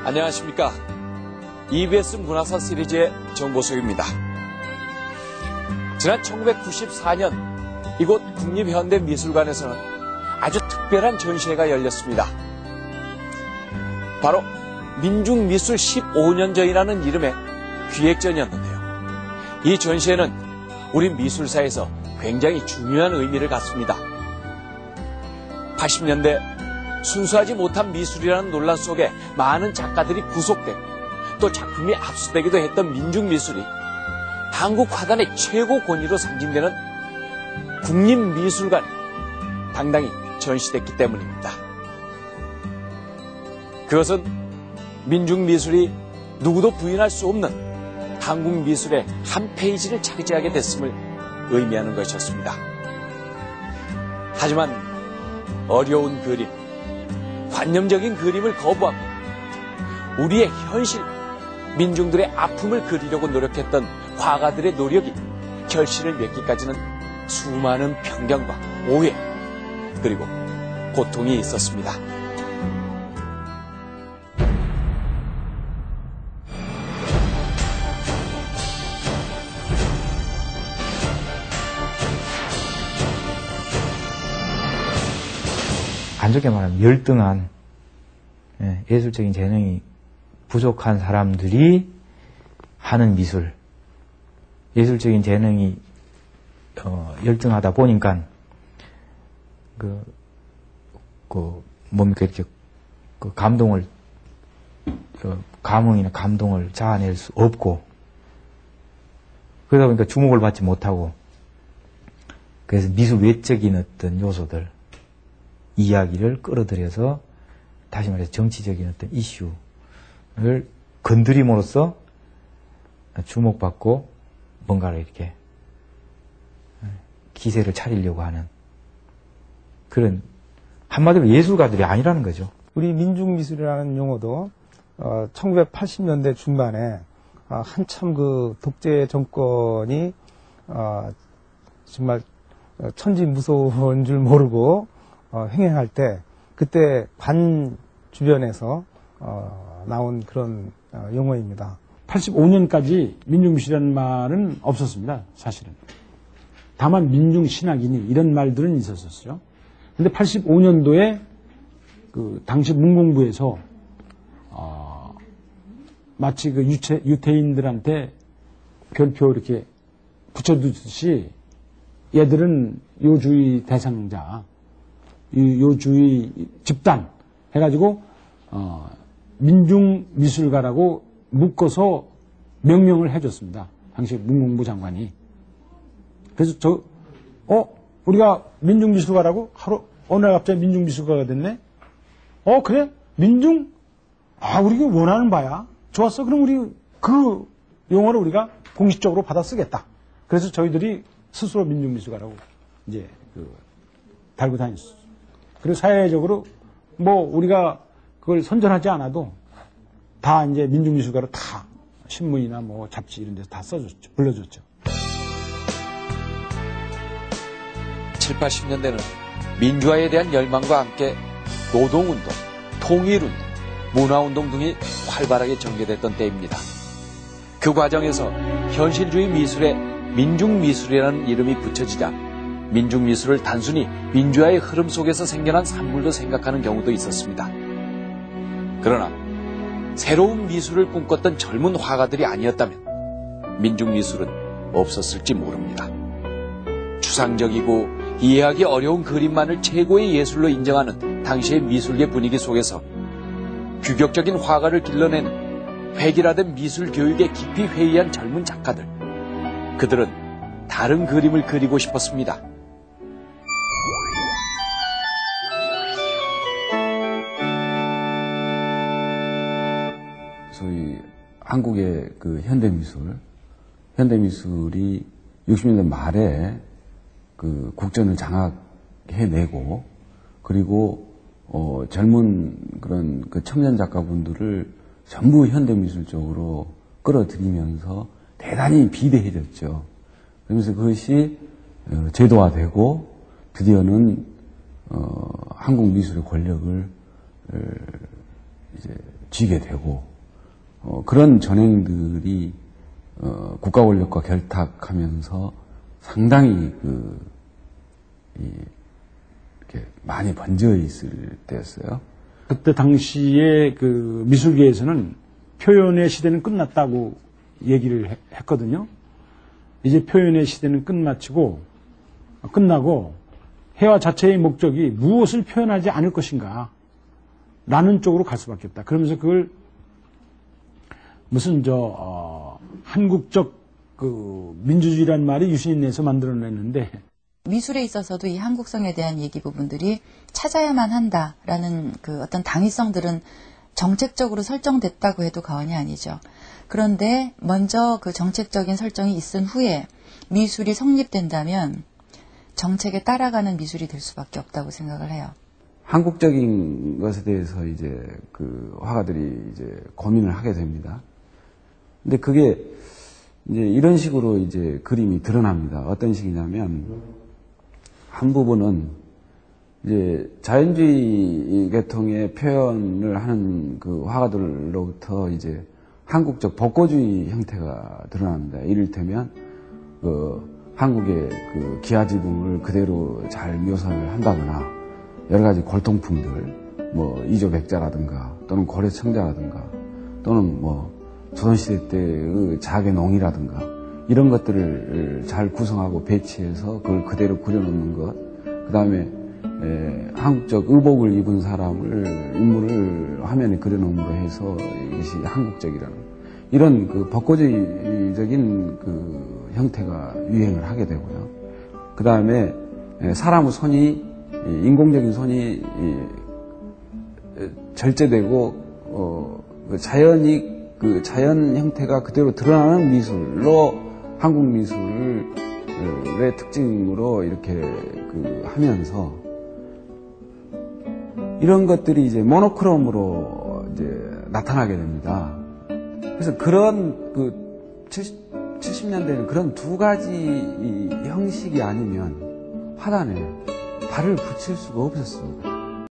안녕하십니까. EBS 문화사 시리즈의 정보석입니다. 지난 1994년 이곳 국립현대미술관에서는 아주 특별한 전시회가 열렸습니다. 바로 민중미술 15년전이라는 이름의 기획전이었는데요. 이 전시회는 우리 미술사에서 굉장히 중요한 의미를 갖습니다. 80년대 순수하지 못한 미술이라는 논란 속에 많은 작가들이 구속되고 또 작품이 압수되기도 했던 민중미술이 한국 화단의 최고 권위로 상징되는 국립미술관에 당당히 전시됐기 때문입니다. 그것은 민중미술이 누구도 부인할 수 없는 한국 미술의 한 페이지를 차지하게 됐음을 의미하는 것이었습니다. 하지만 어려운 그림, 관념적인 그림을 거부하고 우리의 현실, 민중들의 아픔을 그리려고 노력했던 화가들의 노력이 결실을 맺기까지는 수많은 편견과 오해, 그리고 고통이 있었습니다. 안 좋게 말하면 열등한 예술적인 재능이 부족한 사람들이 하는 미술, 예술적인 재능이 열등하다 보니까 뭡니까 이렇게 감동을 감흥이나 감동을 자아낼 수 없고 그러다 보니까 주목을 받지 못하고 그래서 미술 외적인 어떤 요소들 이야기를 끌어들여서 다시 말해서 정치적인 어떤 이슈를 건드림으로써 주목받고 뭔가를 이렇게 기세를 차리려고 하는 그런 한마디로 예술가들이 아니라는 거죠. 우리 민중미술이라는 용어도 1980년대 중반에 한참 그 독재 정권이 정말 천지무서운 줄 모르고 횡행할 때 그때 관 주변에서 나온 그런 용어입니다. 85년까지 민중미술이라는 말은 없었습니다. 사실은. 다만 민중신학이니 이런 말들은 있었었죠. 근데 85년도에 그 당시 문공부에서 마치 그 유태인들한테 별표 이렇게 붙여두듯이 얘들은 요주의 대상자, 요주의 집단 해가지고 민중미술가라고 묶어서 명명을 해줬습니다. 당시 문공부 장관이. 그래서 우리가 민중미술가라고 어느 날 갑자기 민중미술가가 됐네? 그래? 민중? 우리가 원하는 바야. 좋았어. 그럼 우리 그 용어를 우리가 공식적으로 받아 쓰겠다. 그래서 저희들이 스스로 민중미술가라고 이제 달고 다녔어. 그리고 사회적으로 우리가 그걸 선전하지 않아도 다 이제 민중미술가로 다 신문이나 잡지 이런 데서 다 써줬죠. 불러줬죠. 7, 80년대는 민주화에 대한 열망과 함께 노동운동, 통일운동, 문화운동 등이 활발하게 전개됐던 때입니다. 그 과정에서 현실주의 미술에 민중미술이라는 이름이 붙여지자 민중미술을 단순히 민주화의 흐름 속에서 생겨난 산물로 생각하는 경우도 있었습니다. 그러나 새로운 미술을 꿈꿨던 젊은 화가들이 아니었다면 민중미술은 없었을지 모릅니다. 추상적이고 이해하기 어려운 그림만을 최고의 예술로 인정하는 당시의 미술계 분위기 속에서 규격적인 화가를 길러내는 획일화된 미술 교육에 깊이 회의한 젊은 작가들. 그들은 다른 그림을 그리고 싶었습니다. 소위 한국의 그 현대미술이 60년대 말에 그 국전을 장악해내고 그리고 젊은 그런 그 청년 작가분들을 전부 현대미술 쪽으로 끌어들이면서 대단히 비대해졌죠. 그러면서 그것이 제도화되고 드디어는 한국 미술의 권력을 이제 쥐게 되고 그런 전행들이 국가 권력과 결탁하면서 상당히 이렇게 많이 번져 있을 때였어요. 그때 당시에 그 미술계에서는 표현의 시대는 끝났다고 얘기를 했거든요. 이제 표현의 시대는 끝나고 회화 자체의 목적이 무엇을 표현하지 않을 것인가 라는 쪽으로 갈 수밖에 없다. 그러면서 그걸 무슨 한국적 그 민주주의란 말이 유신이 내서 만들어냈는데 미술에 있어서도 이 한국성에 대한 얘기 부분들이 찾아야만 한다라는 그 어떤 당위성들은 정책적으로 설정됐다고 해도 과언이 아니죠. 그런데 먼저 그 정책적인 설정이 있은 후에 미술이 성립된다면 정책에 따라가는 미술이 될 수밖에 없다고 생각을 해요. 한국적인 것에 대해서 이제 그 화가들이 이제 고민을 하게 됩니다. 근데 그게 이제 이런 식으로 이제 그림이 드러납니다. 어떤 식이냐면 한 부분은 이제 자연주의 계통의 표현을 하는 그 화가들로부터 이제 한국적 복고주의 형태가 드러납니다. 이를테면 한국의 그 기아지붕을 그대로 잘 묘사를 한다거나 여러 가지 골동품들, 뭐 이조백자라든가 또는 고려청자라든가 또는 뭐 조선시대 때의 자개농이라든가 이런 것들을 잘 구성하고 배치해서 그걸 그대로 그려놓는 것, 그 다음에 한국적 의복을 입은 인물을 화면에 그려놓음으로 해서 이것이 한국적이라는 이런 그 복고주의적인 그 형태가 유행을 하게 되고요. 그 다음에 사람의 손이 인공적인 손이 절제되고 그 자연 형태가 그대로 드러나는 미술로 한국 미술의 특징으로 이렇게 하면서 이런 것들이 이제 모노크롬으로 이제 나타나게 됩니다. 그래서 그런 70년대에는 그런 두 가지 형식이 아니면 화단에 발을 붙일 수가 없었습니다.